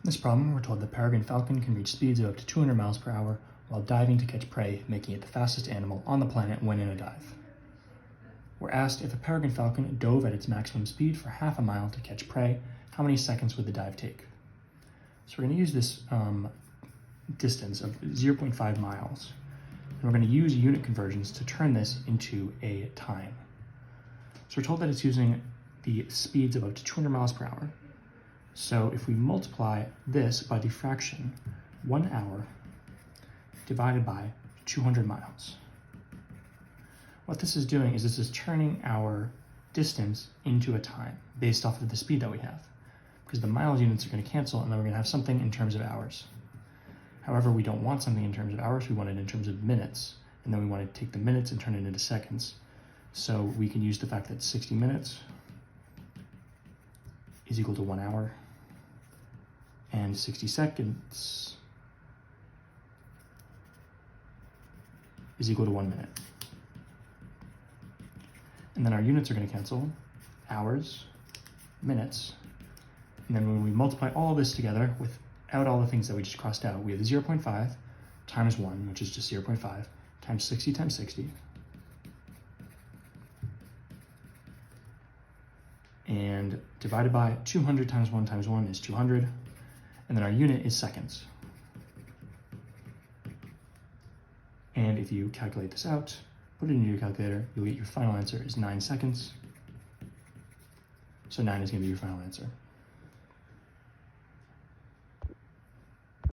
this problem, we're told the peregrine falcon can reach speeds of up to 200 miles per hour while diving to catch prey, making it the fastest animal on the planet when in a dive. We're asked if a peregrine falcon dove at its maximum speed for half a mile to catch prey, how many seconds would the dive take? So we're going to use this distance of 0.5 miles. And we're going to use unit conversions to turn this into a time. So we're told that it's using the speeds of up to 200 miles per hour. So if we multiply this by the fraction 1 hour divided by 200 miles, what this is doing is this is turning our distance into a time based off of the speed that we have, because the miles units are going to cancel and then we're going to have something in terms of hours. However, we don't want something in terms of hours, we want it in terms of minutes, and then we want to take the minutes and turn it into seconds. So we can use the fact that 60 minutes is equal to 1 hour, and 60 seconds is equal to 1 minute. And then our units are going to cancel, hours, minutes, and then when we multiply all this together without all the things that we just crossed out, we have 0.5 times 1, which is just 0.5, times 60 times 60, and divided by 200 times 1 times 1 is 200, and then our unit is seconds. And if you calculate this out, put it into your calculator, you'll get your final answer is 9 seconds. So 9 is going to be your final answer.